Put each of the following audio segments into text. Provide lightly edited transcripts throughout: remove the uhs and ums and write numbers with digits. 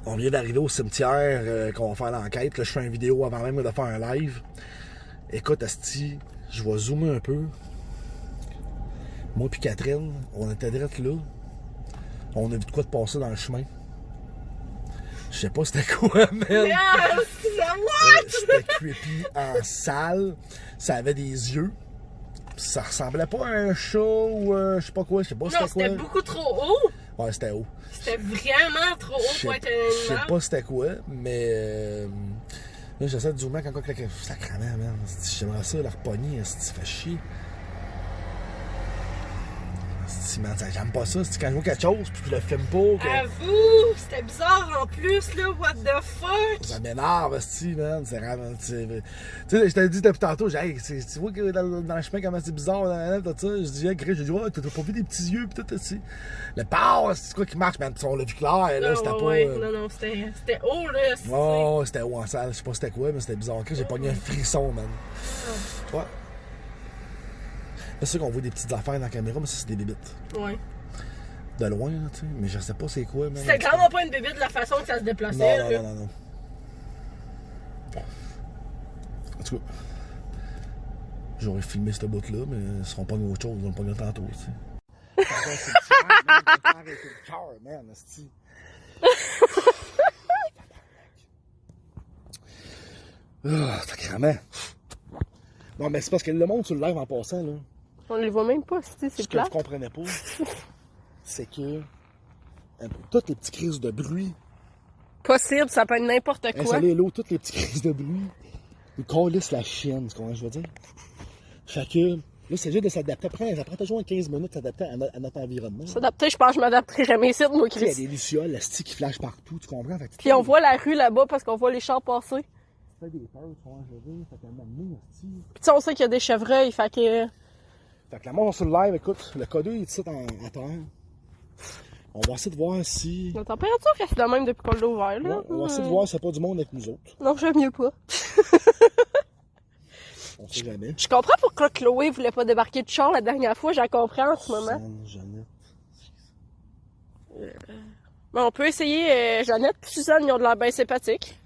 On vient d'arriver au cimetière qu'on va faire l'enquête. Là, je fais une vidéo avant même de faire un live. Écoute, asti, je vais zoomer un peu. Moi puis Catherine, on était direct là. On a vu de quoi de passer dans le chemin. Je sais pas c'était quoi, man. C'était creepy en salle. Ça avait des yeux. Ça ressemblait pas à un chat ou je sais pas quoi. Je sais pas c'était quoi. Non, c'était beaucoup trop haut. Ouais, c'était haut. C'était vraiment trop haut pour être un animal. Je sais pas c'était quoi, mais là j'essaie de zoomer quand quoi ça cramait, man. J'aimerais ça, la repogner, ça fait chier. Man, j'aime pas ça, c'est quand je vois quelque chose puis je le filme pas. Avoue, c'était bizarre en plus, là, what the fuck? Ça m'énerve, man. C'est vraiment. Tu sais, je t'ai dit depuis tantôt, j'ai hey, tu vois que dans le chemin, comment c'est bizarre, tout ça. Je dis, hey, Chris, j'ai dit, ouais, t'as pas vu des petits yeux, pis tout, aussi. Le power, c'est quoi qui marche, man. On l'a vu clair, là, c'était pas. Non, c'était haut, là. Oh, c'était haut en salle, je sais pas c'était quoi, mais c'était bizarre. J'ai pogné un frisson, man. Ouais. C'est sûr qu'on voit des petites affaires dans la caméra, mais ça, c'est des bébites. Ouais. De loin, tu sais, mais je sais pas c'est quoi, man. C'était clairement pas une bébite de la façon que ça se déplaçait. Non. En tout cas, j'aurais filmé ce bout-là, mais ils seront pas autre chose, ils vont pas le tantôt, tu sais. Ah, ça cramait. Non, mais c'est parce que le monde sur le live en passant, là. On les voit même pas, c'est Ce que plat. vous comprenez pas, c'est que toutes les petites crises de bruit. Possible, ça peut être n'importe quoi. Installer l'eau, toutes les petites crises de bruit. Ils collissent la chienne, tu comprends ce que je veux dire? Fait que, là, c'est juste de s'adapter. Ça prend toujours 15 minutes de s'adapter à notre environnement. S'adapter, je pense que je m'adapterai jamais ici, moi, Il y a Chris. des lucioles, la stick qui flash partout, tu comprends? Fait que, Puis on voit la rue là-bas parce qu'on voit les chars passer. tu fais des peurs, tu comprends ce que je veux dire? Fait qu'à un moment donné, Puis tu sais, on sait qu'il y a des chevreuils, fait que... Fait que la mort sur le live, écoute, le code est ici à terre. On va essayer de voir si. La température reste la même depuis qu'on l'a ouvert, là. Ouais, on va essayer de voir s'il n'y a pas du monde avec nous autres. Non, j'aime mieux pas. On sait jamais. Je comprends pourquoi Chloé voulait pas débarquer de char la dernière fois, j'en comprends en ce moment. Jeannette. Bon, on peut essayer Jeannette et Suzanne, ils ont de l'air bien sympathiques.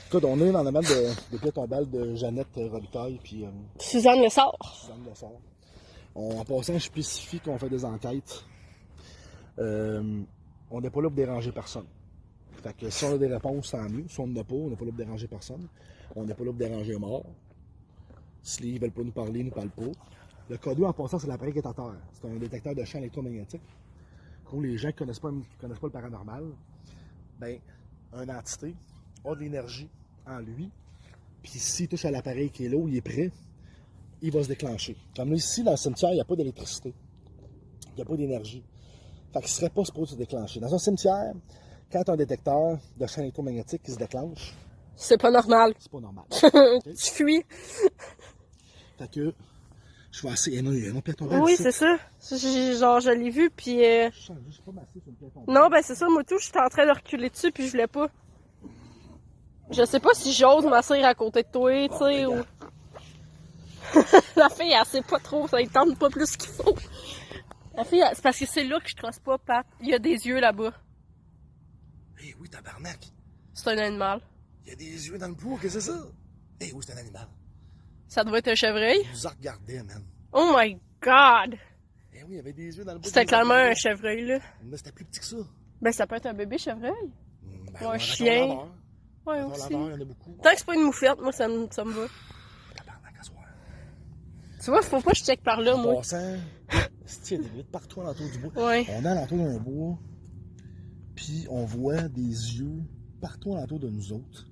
Écoute, on est dans le même de pied tombale de Jeannette Robitaille puis Suzanne le sort. Suzanne Le Sort. En passant, je spécifie qu'on fait des enquêtes. On n'est pas là pour déranger personne. Fait que si on a des réponses, tant mieux. Si on n'en a pas, on n'est pas là pour déranger personne. On n'est pas là pour déranger un mort. Si ils ne veulent pas nous parler, ils ne nous parlent pas. Le code en passant, c'est l'appareil qui est à terre. C'est un détecteur de champs électromagnétiques. Pour les gens qui ne connaissent pas le paranormal, ben, une entité a de l'énergie en lui. Puis s'il touche à l'appareil qui est là où il est prêt, il va se déclencher. Comme là, ici, dans le cimetière, il n'y a pas d'électricité. Il n'y a pas d'énergie. Fait qu'il ne serait pas supposé se déclencher. Dans un cimetière, quand tu as un détecteur de champs électromagnétiques qui se déclenche, C'est pas normal. c'est pas normal. Tu fuis. Fait que, je vais essayer. Non, il y a un piéton. Oui, c'est ça. Genre, je l'ai vu, puis... Je suis pas massé sur le piéton. Non, ben c'est ça, moi tout, j'étais en train de reculer dessus, puis je voulais pas. Je sais pas si j'ose m'asseoir à côté de toi, tu sais, ou... La fille, elle sait pas trop, ça ne tente pas plus qu'il faut. La fille, c'est parce que c'est là que je trosse pas, Pat. Il y a des yeux là-bas. Eh oui, tabarnak. C'est un animal. Il y a des yeux dans le bois, qu'est-ce que c'est ça? Eh oui, c'est un animal. Ça doit être un chevreuil. Il nous a regardé, man. Oh my god! Eh oui, il y avait des yeux dans le bois. C'était clairement un chevreuil, là. Mais c'était plus petit que ça. Ben, ça peut être un bébé chevreuil. Ben, Ou un on chien. laveur. Ouais, On aussi. laveur, il y en a beaucoup. Tant que c'est pas une moufette, moi, ça me va. Tabarnak, à soir. Tu vois, faut pas que je check par là, En moi. passant, il y a des vitres partout alentour du bois. Ouais. On est alentour d'un bois, puis on voit des yeux partout alentour de nous autres.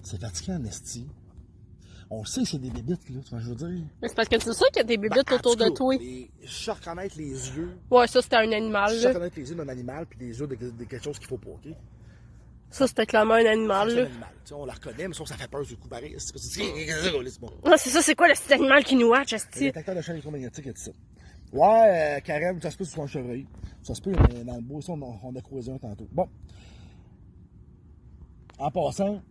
C'est fatigant en esti. On sait que c'est des bébites, là, tu vois ce que je veux dire? Mais c'est parce que c'est sûr qu'il y a des bébites autour de toi. Je sais reconnaître les yeux. Ouais, ça, c'était un animal, Je sais là. reconnaître les yeux d'un animal, puis les yeux de quelque chose qu'il faut pas, ok? Ça, c'était clairement un animal, C'est un là. animal. Tu sais, on la reconnaît, mais ça fait peur sur le coup pareil. C'est bon. Ah, c'est ça, c'est quoi le petit animal qui nous watch, Le esti? détecteur de champ électromagnétique et tout ça. Ouais, Karen, ça se peut que ce soit un chevreuil. Ça se peut dans le bois, ça, on a croisé un tantôt. Bon. En passant,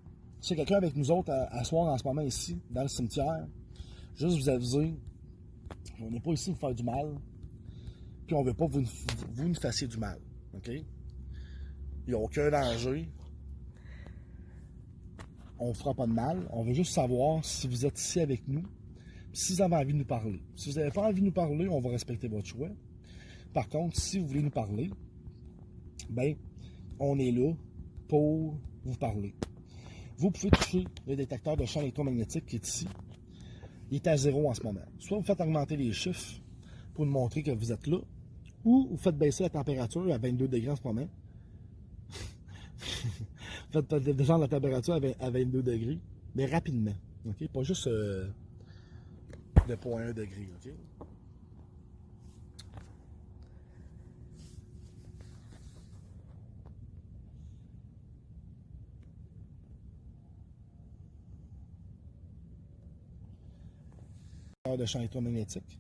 s'il y a quelqu'un avec nous autres à soir en ce moment ici, dans le cimetière, juste vous aviser, on n'est pas ici pour faire du mal, puis on veut pas vous nous fassiez du mal. OK? Il n'y a aucun danger. On ne fera pas de mal. On veut juste savoir si vous êtes ici avec nous, si vous avez envie de nous parler. Si vous n'avez pas envie de nous parler, on va respecter votre choix. Par contre, si vous voulez nous parler, ben, on est là pour vous parler. Vous pouvez toucher le détecteur de champ électromagnétique qui est ici. Il est à 0 en ce moment. Soit vous faites augmenter les chiffres pour nous montrer que vous êtes là, ou vous faites baisser la température à 22 degrés en ce moment. Faites descendre la température à 22 degrés, mais rapidement. Okay? Pas juste de 0,1 degré. Okay? De champ électromagnétique.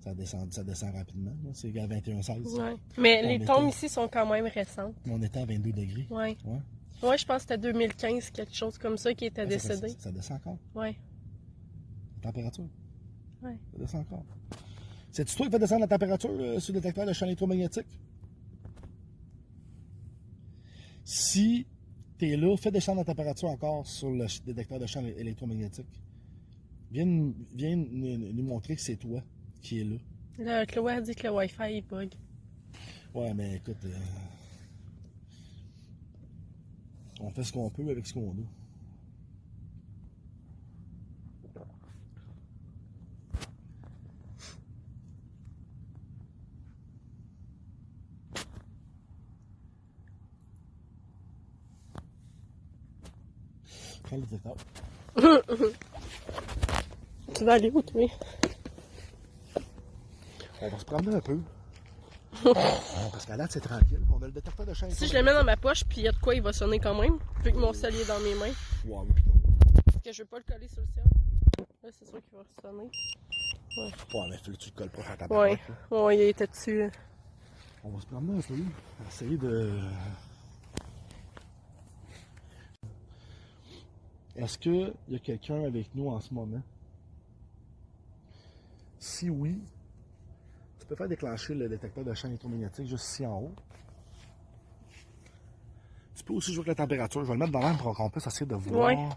Ça descend rapidement. C'est à 21,16. Ouais. Mais les tombes ici sont quand même récentes. On était à 22 degrés. Ouais. Ouais. Ouais, je pense que c'était 2015, quelque chose comme ça, qui était décédé. Ça descend encore. Ouais. La température. Ouais. Ça descend encore. C'est-tu toi qui fait descendre la température sur le détecteur de champ électromagnétique? Si tu es là, fais descendre la température encore sur le détecteur de champ électromagnétique. Viens nous montrer que c'est toi qui est là. Là, Chloé a dit que le Wi-Fi il bug. Ouais, mais écoute, on fait ce qu'on peut avec ce qu'on a. Prends le détecteur. Tu vas aller où, toi? On va se promener un peu. Parce qu'à date, c'est tranquille. On a le détecteur de champ. Si je le mets dans ma poche, puis il y a de quoi, il va sonner quand même. Vu que mon sel est dans mes mains. Wow, Parce que je veux pas le coller sur le ciel. Là, c'est sûr qu'il va sonner. Ouais, mais faut que tu le colles pas à ta Ouais. barre. Ouais, il était dessus. Là. On va se promener un peu. Essayer de. Est-ce qu'il y a quelqu'un avec nous en ce moment? Si oui, tu peux faire déclencher le détecteur de champ électromagnétique juste ici en haut. Tu peux aussi jouer avec la température. Je vais le mettre dans l'air pour qu'on puisse essayer de voir. Ouais.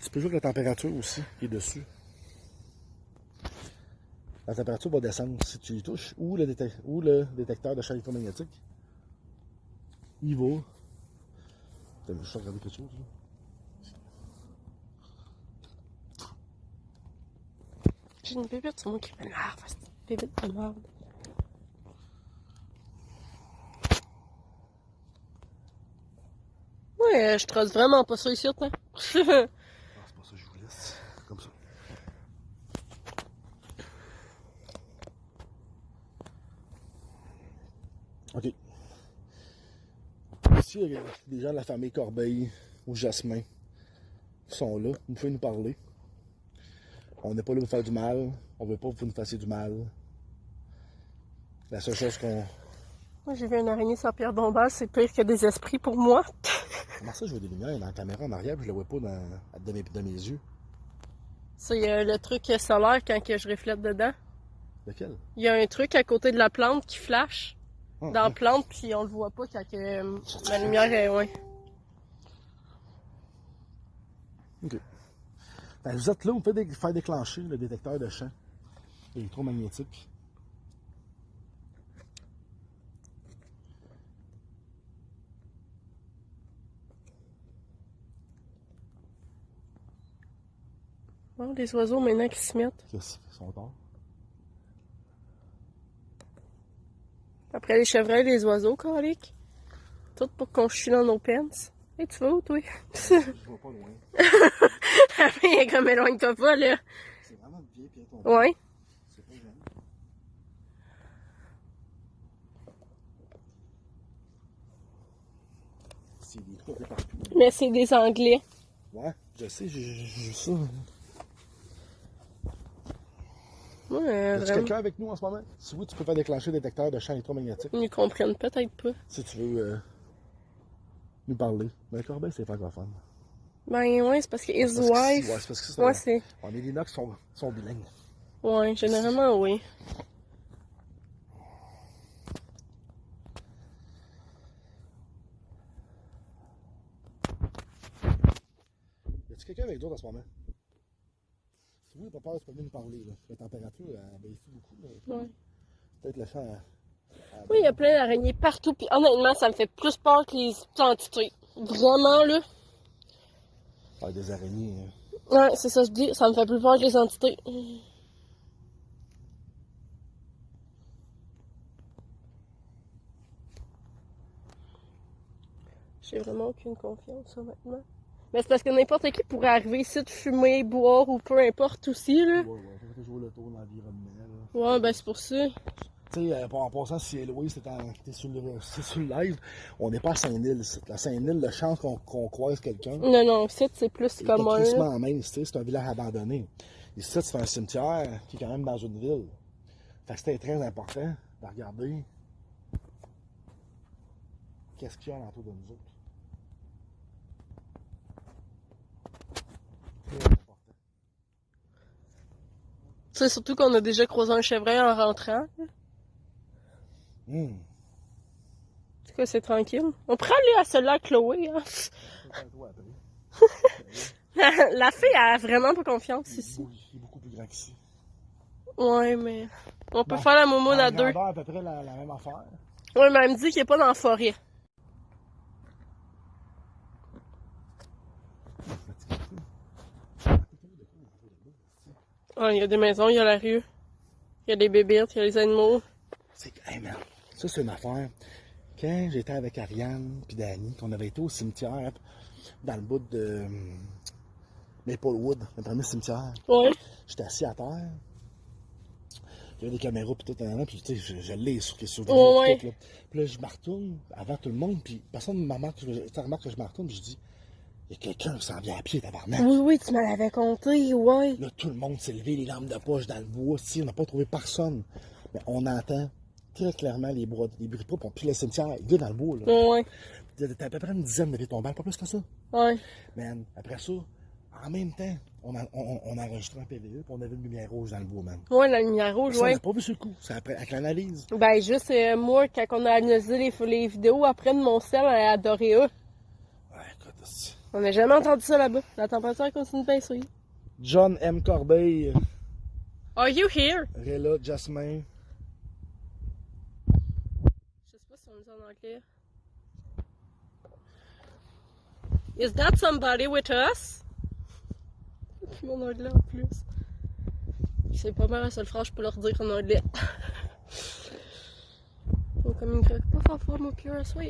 Tu peux jouer avec la température aussi qui est dessus. La température va descendre si tu y touches. Ou le détecteur de champ électromagnétique. Il va. Attends, je vais regarder quelque chose. Là. J'ai une bébête sur moi qui m'énerve. C'est une bébête de merde. Ouais, je trosse vraiment pas ça ici, hein. Non, c'est pas ça que je vous laisse. Comme ça. OK. Ici, il y a des gens de la famille Corbeil ou Jasmin qui sont là. Vous pouvez nous parler. On n'est pas là pour faire du mal. On veut pas que vous nous fassiez du mal. La seule chose qu'on... Moi, j'ai vu une araignée sur pierre bombale, c'est pire que des esprits pour moi. Comment ça, je vois des lumières dans la caméra en arrière, puis je le vois pas de mes yeux? C'est le truc solaire quand que je reflète dedans. Lequel? Il y a un truc à côté de la plante qui flash Ah, dans la ouais. plante, puis on le voit pas quand que, la lumière est loin. OK. Ben, vous êtes là, vous pouvez faire déclencher le détecteur de champ électromagnétique. Oh, les oiseaux maintenant qui se mettent. Qu'est-ce qu'ils sont tard? Après les chevreuils, les oiseaux, calique. Tout pour qu'on chie dans nos pens. Hey, tu vas où, toi? Je vois pas loin. Après, il est comme éloigne-toi pas, là. C'est vraiment bien, puis ton... Ouais. C'est pas gênant. C'est des trucs un peu partout. Mais c'est des Anglais. Ouais, je sais, j'ai vu ça. Ouais, Y a-tu vraiment. quelqu'un avec nous en ce moment? Si oui, tu peux faire déclencher le détecteur de champ électromagnétique. Ils ne comprennent peut-être pas. Si tu veux nous parler. Mais Corbeil, c'est francophone. Ben ouais, c'est parce que his C'est parce que wife. ouais, c'est parce que c'est Ouais, c'est. les Linux sont bilingues. Ouais, généralement, oui. a-tu quelqu'un avec d'autres en ce moment? Si vous n'avez pas peur, tu peux venir nous parler. Là. La température a baissé beaucoup. Là. Ouais. Peut-être le champ. Oui, il y a plein d'araignées partout. Puis honnêtement, ça me fait plus peur que les entités. Vraiment, là. Ah, des araignées. Hein. Ouais, c'est ça que je dis. Ça me fait plus peur que les entités. J'ai vraiment aucune confiance, honnêtement. Mais c'est parce que n'importe qui pourrait arriver ici de fumer, boire ou peu importe aussi, là. Ouais, ça fait jouer le tour dans l'environnement. Ouais, ben c'est pour ça. Tu sais, en passant, si Héloïse était sur le live, on n'est pas à Saint-Nil. À Saint-Nil, la chance qu'on croise quelqu'un. Non, ici, c'est plus commun. En main, c'est un village abandonné. Ici, c'est un cimetière qui est quand même dans une ville. Fait que c'était très important de regarder qu'est-ce qu'il y a autour de nous autres. Très important. Tu sais, surtout qu'on a déjà croisé un chevreuil en rentrant. En tout cas, c'est tranquille. On pourrait aller à celle-là à Chloé, hein. La fille a vraiment pas confiance ici. Il est beaucoup plus grand qu'ici. Ouais, mais on peut faire la moumoune à deux. À peu près la même affaire. Ouais, mais elle me dit qu'il est pas dans la forêt. Ouais, il y a des maisons, il y a la rue. Il y a des bébites, il y a les animaux. Hey man, ça c'est une affaire. Quand j'étais avec Ariane puis Dani, qu'on avait été au cimetière dans le bout de Maplewood, le premier cimetière. Ouais. J'étais assis à terre. Il y avait des caméras puis tout, puis tu sais, je l'ai sur Ouais. tout, là. Puis là, je me retourne avant tout le monde, puis personne ne remarque que je me retourne, puis je dis, il y a quelqu'un qui s'en vient à pied, tabarnak. Oui, tu me l'avais compté, ouais. Là, tout le monde s'est levé, les lampes de poche dans le bois, si on n'a pas trouvé personne. Mais on entend très clairement les bruits de pas, puis le cimetière, il est dans le bois, là. Ouais. T'as à peu près une dizaine de pieds tombants, pas plus que ça. Ouais. Man, après ça, en même temps, on a enregistré un PVE, puis on avait une lumière rouge dans le bois, man. Ouais, la lumière rouge, Ça, on ouais. n'a pas vu sur le coup, c'est après, avec l'analyse. Ben, juste moi, quand on a analysé les vidéos après de mon sel, elle a adoré eux. Ouais, écoute, c'est... On n'a jamais entendu ça là-bas. La température continue de baisser. John M. Corbeil, Are you here? Réla, Jasmin. Je sais pas si on le dit en anglais. Is that somebody with us? Puis mon anglais en plus. C'est pas mal la seule phrase que je peux leur dire en anglais. On communiquera pas fort moi pire à soir.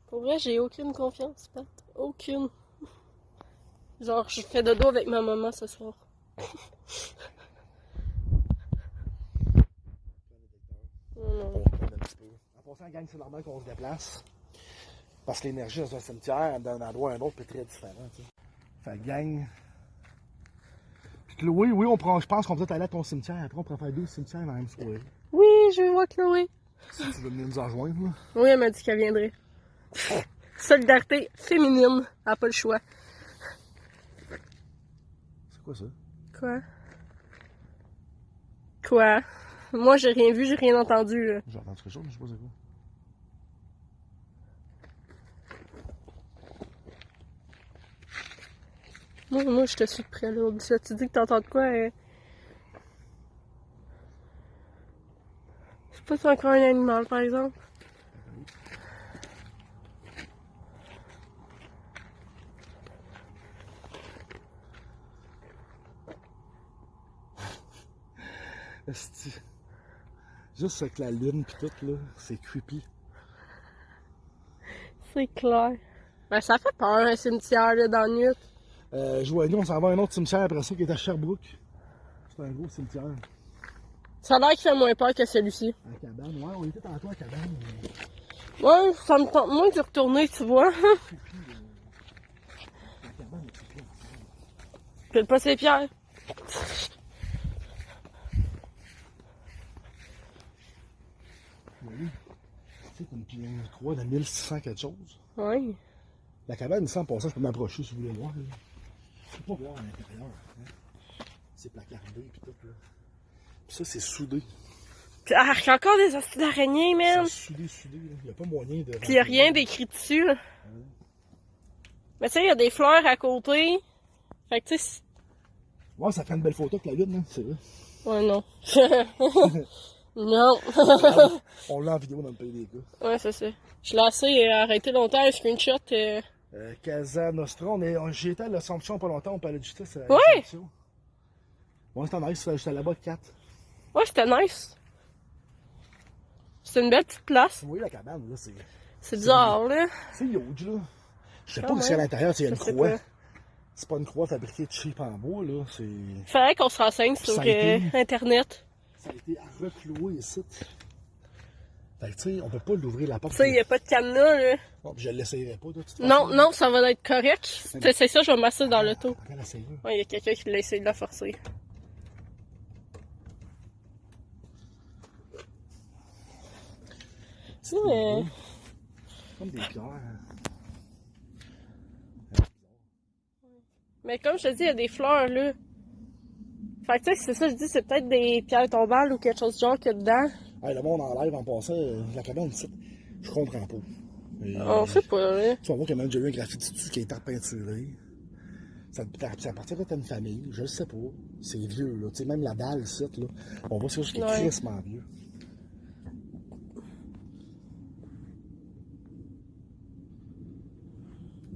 Pour vrai, j'ai aucune confiance, Pat. Aucune. Genre, je fais dodo avec ma maman ce soir. Non. En passant, gang, c'est normal qu'on se déplace. Parce que l'énergie dans un cimetière, d'un endroit à un autre, est très différent. T'sais. Fait que, gang. Puis Chloé, oui, je pense qu'on peut peut-être aller à ton cimetière. Après, on pourrait faire 2 cimetières dans la même soirée. Oui, je vais voir Chloé. Si tu veux venir nous en rejoindre, là. Oui, elle m'a dit qu'elle viendrait. Solidarité féminine. Elle n'a pas le choix. C'est quoi ça? Quoi? Quoi? Moi, j'ai rien vu, j'ai rien entendu. Là. J'ai entendu quelque chose, mais je sais pas c'est quoi. Moi, je te suis de près, là. Tu dis que t'entends de quoi? C'est pas si c'est encore un animal, par exemple. Juste avec la lune pis tout, là, c'est creepy. C'est clair. Ben, ça fait peur, un cimetière, là, dans la nuit. Joanie, on s'en va à un autre cimetière après ça qui est à Sherbrooke. C'est un gros cimetière. Ça a l'air qu'il fait moins peur que celui-ci. À la cabane, ouais, on était tantôt à la cabane. Ouais, ça me tente moins de retourner, tu vois. La cabane est creepy. Peut-être pas ses pierres. Oui. Tu sais, une croix de 1600 quelque chose. Ouais. La cabane, sans passant, je peux m'approcher si vous voulez voir. Là. Je peux pas voir à l'intérieur. Hein. C'est placardé pis tout, là. Pis ça, c'est soudé. Pis il y a encore des astuces d'araignées, man. C'est soudé, là. Il n'y a pas moyen de... Pis y a rien d'écrit dessus, là. Mais tu sais, il y a des fleurs à côté. Fait que tu sais... Ouais, ça fait une belle photo avec la lune, hein, c'est vrai. Ouais, non. Non. On l'a en vidéo dans le pays des gars. Ouais, c'est ça. Je l'ai assez arrêté longtemps, un screenshot. Casa Nostra, j'ai été à l'Assomption pas longtemps, on parlait de justice à Ouais! l'Assomption. Ouais, c'était nice, j'étais là-bas 4. Ouais, c'était nice. C'est une belle petite place. Oui, la cabane, là, c'est... C'est bizarre, là. C'est huge, là. Je sais pas Quand où c'est à même. l'intérieur, c'est une Je sais croix. pas. C'est pas une croix fabriquée de cheap en bois, là, c'est... Faudrait qu'on se renseigne sur Ça a été- Internet. Ça a été recloué ici. Fait que, tu sais, on peut pas l'ouvrir la porte. Tu sais, il n'y a pas de cadenas, là. Bon, puis je l'essayerai pas, de toute façon. Non, non, ça va être correct. C'est ça, je vais masser dans l'auto. Regarde, essaye. Ouais, il y a quelqu'un qui l'a essayé de la forcer. Ouais. Comme des pierres. Mais comme je te dis, il y a des fleurs, là. Fait que tu sais, c'est ça, je dis, c'est peut-être des pierres tombales ou quelque chose de genre qu'il y a dedans. Hey, le monde en live en passant, la cabane ici, je comprends pas. Et, On sait pas, là. tu vas voir qu'il y a même déjà eu un graffiti dessus qui est repeinturé. Ça appartient à une famille, je le sais pas. C'est vieux, là. Tu sais, même la dalle ici, là. On voit c'est juste qui est Ouais. crissement vieux.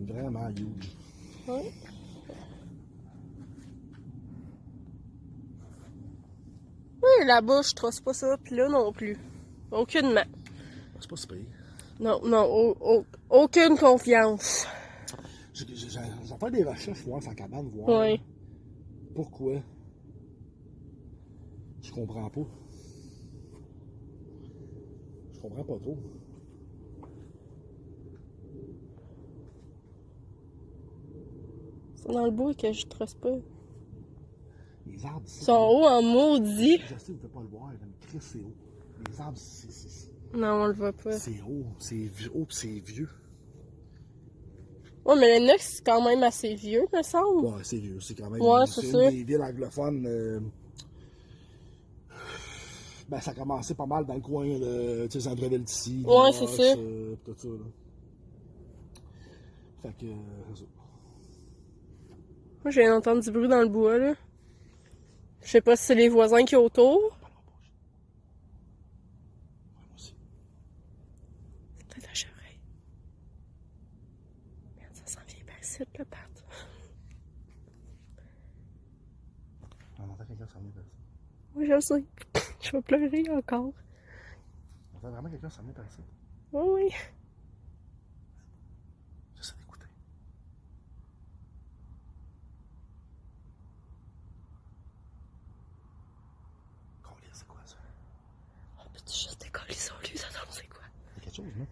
Vraiment huge. Ouais. Oui, là-bas, je trosse pas ça, pis là non plus. Aucunement. C'est pas si pire. Non, non, aucune confiance. Je vais faire des recherches, voir sa cabane, voir. Ouais. Pourquoi? Je comprends pas. Je comprends pas trop. C'est dans le bois que je trosse pas. Les arbres, Ils c'est. sont hauts en maudit. Je sais que vous ne pouvez pas le voir, mais Chris, c'est haut. Les arbres, Non, on le voit pas. c'est haut. C'est haut pis c'est vieux. Ouais, mais le Nox, c'est quand même assez vieux, me semble. Ouais, c'est vieux. C'est quand même. Ouais, c'est une ça. des villes anglophones. Ben, ça a commencé pas mal dans le coin de, tu sais, centre-ville d'ici. Ouais, c'est ça. Tout ça, là. Fait que, c'est ça. Moi, j'ai entendu du bruit dans le bois, là. Je sais pas si c'est les voisins qui sont autour. Ouais, moi aussi. C'est peut-être la chevreuil. Merde, ça s'en vient par ici, le pat. On entend quelqu'un s'emmener par ici. Oui, je sais. Je vais pleurer encore. On entend vraiment quelqu'un s'emmener par ici. Oui, oui. J'essaie d'écouter. Collier, c'est quoi ça? On peut-tu juste décoller sur lui, ça donne c'est quoi? Il y a quelque chose, non?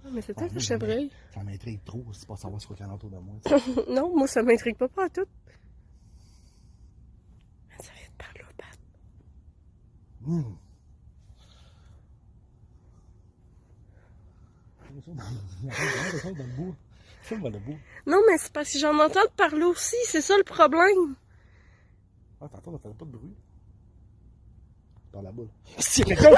Ah, mais c'est Ah, peut-être moi, le chevreuil. Ça m'intrigue trop, c'est pas savoir ce qu'il y a autour de moi. Tu sais. Non, moi, ça m'intrigue pas à tout. Ça vient de par là, Pat. Hum. Il y a quelque chose dans le bout. Filme le bout. Non, mais c'est parce que j'en entends de parler aussi, c'est ça le problème. Ah, tantôt, on n'entendait pas de bruit. Par là-bas. Si, il y a quelqu'un!